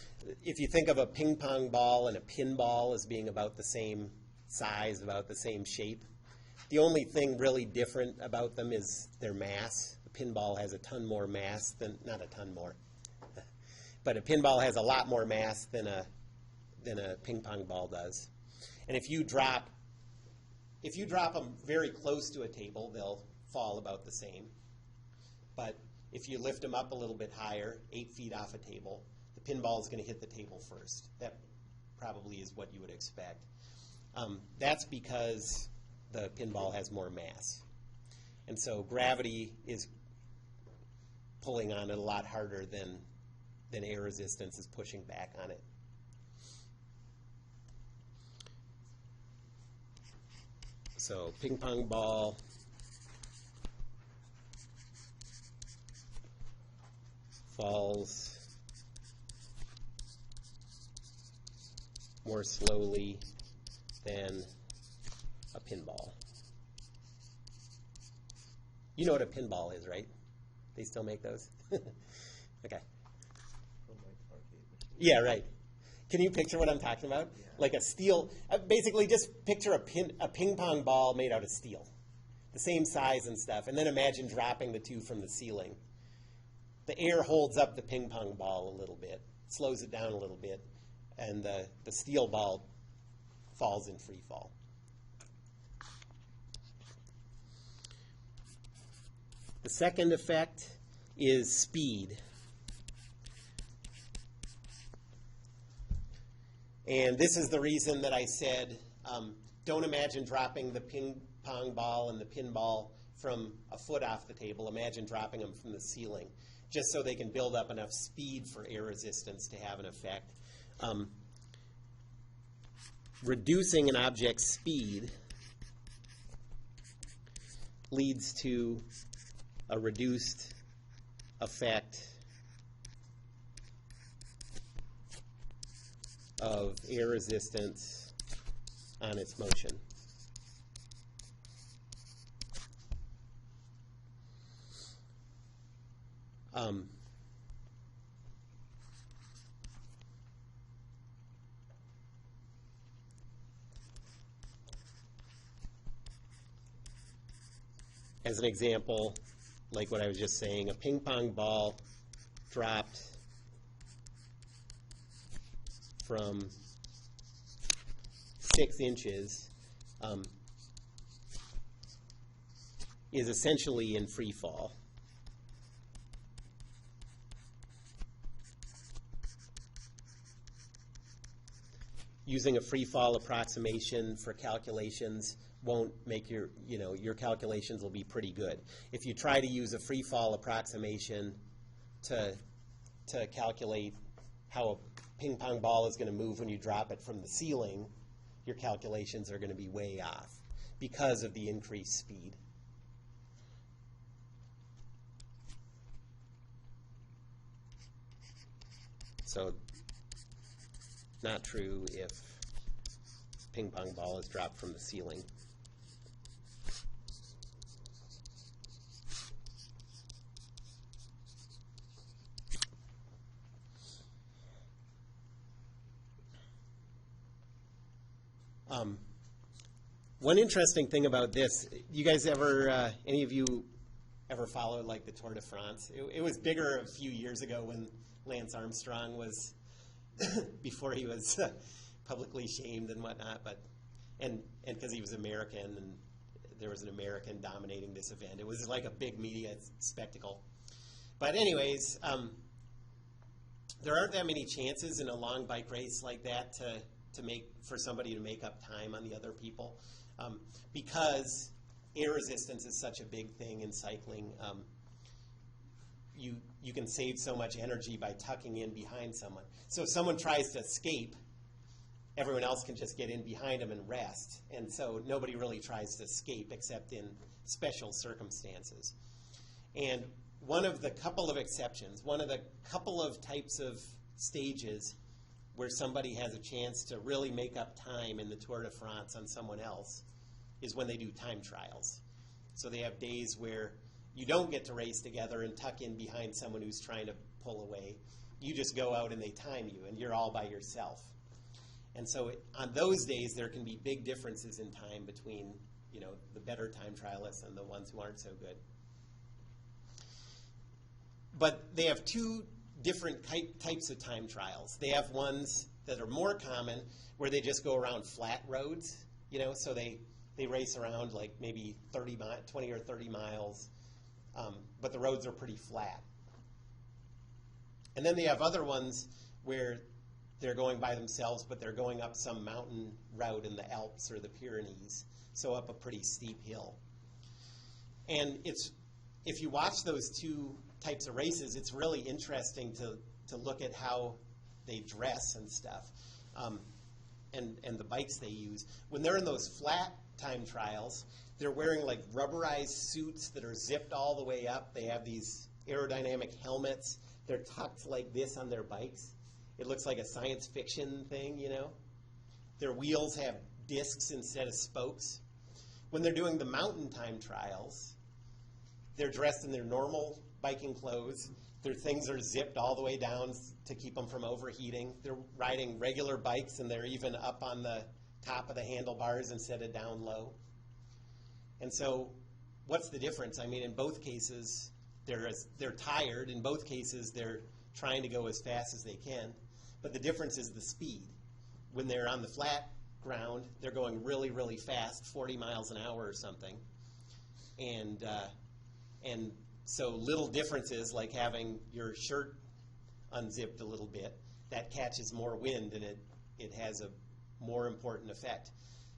If you think of a ping pong ball and a pinball as being about the same size, about the same shape, the only thing really different about them is their mass. The pinball has a ton more mass than, not a ton more, but a pinball has a lot more mass than a ping pong ball does. And if you drop them very close to a table, they'll fall about the same. But if you lift them up a little bit higher, 8 feet off a table, the pinball is going to hit the table first. That probably is what you would expect. That's because the pinball has more mass. And so gravity is pulling on it a lot harder than air resistance is pushing back on it. So ping pong ball falls more slowly than a pinball. You know what a pinball is, right? They still make those? Okay. Yeah, right. Can you picture what I'm talking about? Yeah. Like a steel, basically just picture a ping pong ball made out of steel, the same size and stuff, and then imagine dropping the two from the ceiling. The air holds up the ping pong ball a little bit, slows it down a little bit, and the steel ball falls in free fall. The second effect is speed. And this is the reason that I said, don't imagine dropping the ping pong ball and the pinball from a foot off the table. Imagine dropping them from the ceiling, just so they can build up enough speed for air resistance to have an effect. Reducing an object's speed leads to a reduced effect of air resistance on its motion. As an example, like what I was just saying, a ping pong ball dropped from 6 inches is essentially in free fall. Using a free fall approximation for calculations, won't make your calculations will be pretty good. If you try to use a free fall approximation to calculate how a ping pong ball is going to move when you drop it from the ceiling, your calculations are going to be way off because of the increased speed. So not true if ping pong ball is dropped from the ceiling. One interesting thing about this, you guys ever, any of you ever followed like the Tour de France? It was bigger a few years ago when Lance Armstrong was, before he was publicly shamed and whatnot, and because he was American and there was an American dominating this event. It was like a big media spectacle. But anyways, there aren't that many chances in a long bike race like that for somebody to make up time on the other people, because air resistance is such a big thing in cycling. You can save so much energy by tucking in behind someone. So if someone tries to escape, everyone else can just get in behind them and rest. And so nobody really tries to escape except in special circumstances. And one of the couple of exceptions, one of the couple of types of stages where somebody has a chance to really make up time in the Tour de France on someone else is when they do time trials. So they have days where you don't get to race together and tuck in behind someone who's trying to pull away. You just go out and they time you, and you're all by yourself. And so on those days, there can be big differences in time between the better time trialists and the ones who aren't so good. But they have two different types of time trials. They have ones that are more common where they just go around flat roads, so they race around like maybe 20 or 30 miles, but the roads are pretty flat. And then they have other ones where they're going by themselves, but they're going up some mountain route in the Alps or the Pyrenees, so up a pretty steep hill. And if you watch those two types of races, it's really interesting to look at how they dress and stuff, and the bikes they use. When they're in those flat time trials, they're wearing like rubberized suits that are zipped all the way up. They have these aerodynamic helmets. They're tucked like this on their bikes. It looks like a science fiction thing, Their wheels have discs instead of spokes. When they're doing the mountain time trials, they're dressed in their normal biking clothes. Their things are zipped all the way down to keep them from overheating. They're riding regular bikes, and they're even up on the top of the handlebars instead of down low. And so what's the difference? I mean, in both cases, they're tired. In both cases, they're trying to go as fast as they can. But the difference is the speed. When they're on the flat ground, they're going really, really fast, 40 miles an hour or something. And so little differences, like having your shirt unzipped a little bit, that catches more wind, and it has a more important effect.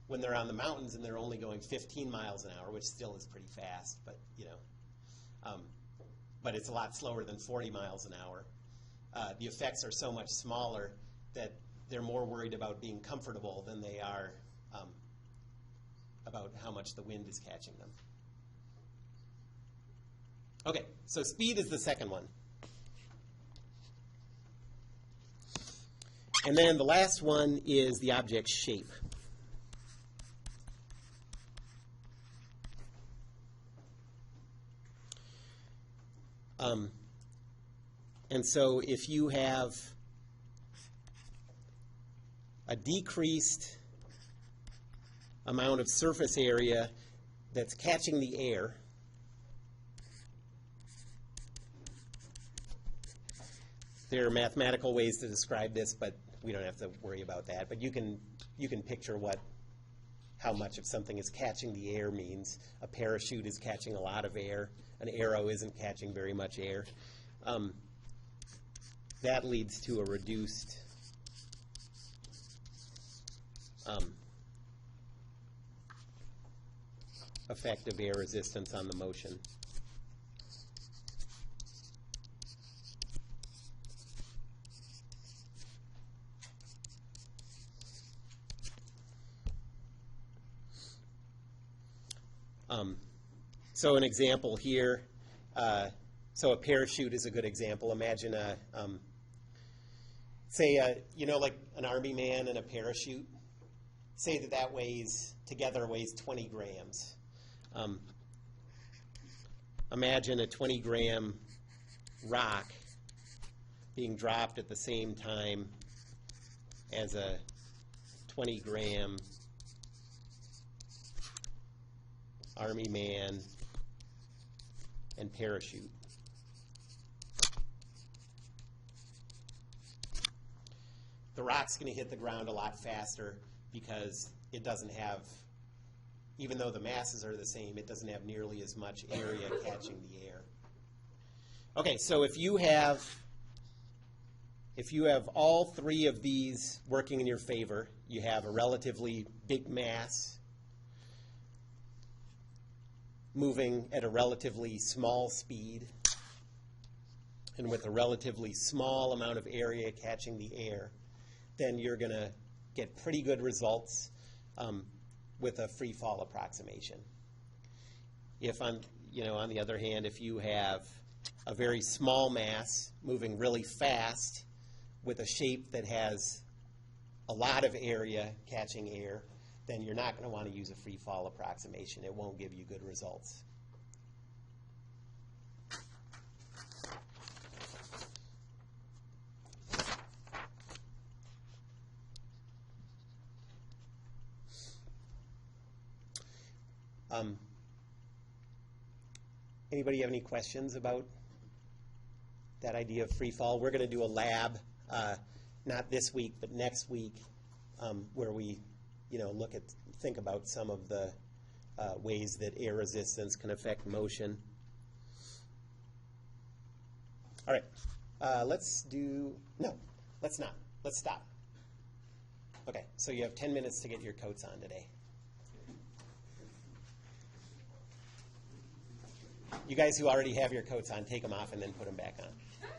When they're on the mountains and they're only going 15 miles an hour, which still is pretty fast, but but it's a lot slower than 40 miles an hour. The effects are so much smaller that they're more worried about being comfortable than they are about how much the wind is catching them. Okay, so speed is the second one. And then the last one is the object's shape. And so if you have a decreased amount of surface area that's catching the air, there are mathematical ways to describe this, but we don't have to worry about that. But you can picture how much of something is catching the air means. A parachute is catching a lot of air. An arrow isn't catching very much air. That leads to a reduced effect of air resistance on the motion. So an example here, so a parachute is a good example. Imagine say, like an Army man and a parachute. Say that together weighs 20 grams. Imagine a 20-gram rock being dropped at the same time as a 20-gram Army man and parachute. The rock's going to hit the ground a lot faster because it doesn't have, even though the masses are the same, it doesn't have nearly as much area catching the air. Okay, so if you have all three of these working in your favor, you have a relatively big mass moving at a relatively small speed and with a relatively small amount of area catching the air, then you're going to get pretty good results with a free fall approximation. If on the other hand, if you have a very small mass moving really fast with a shape that has a lot of area catching air, then you're not going to want to use a free fall approximation. It won't give you good results. Anybody have any questions about that idea of free fall? We're going to do a lab, not this week, but next week, where we think about some of the ways that air resistance can affect motion. All right, let's not. Let's stop. Okay, so you have 10 minutes to get your coats on today. You guys who already have your coats on, take them off and then put them back on.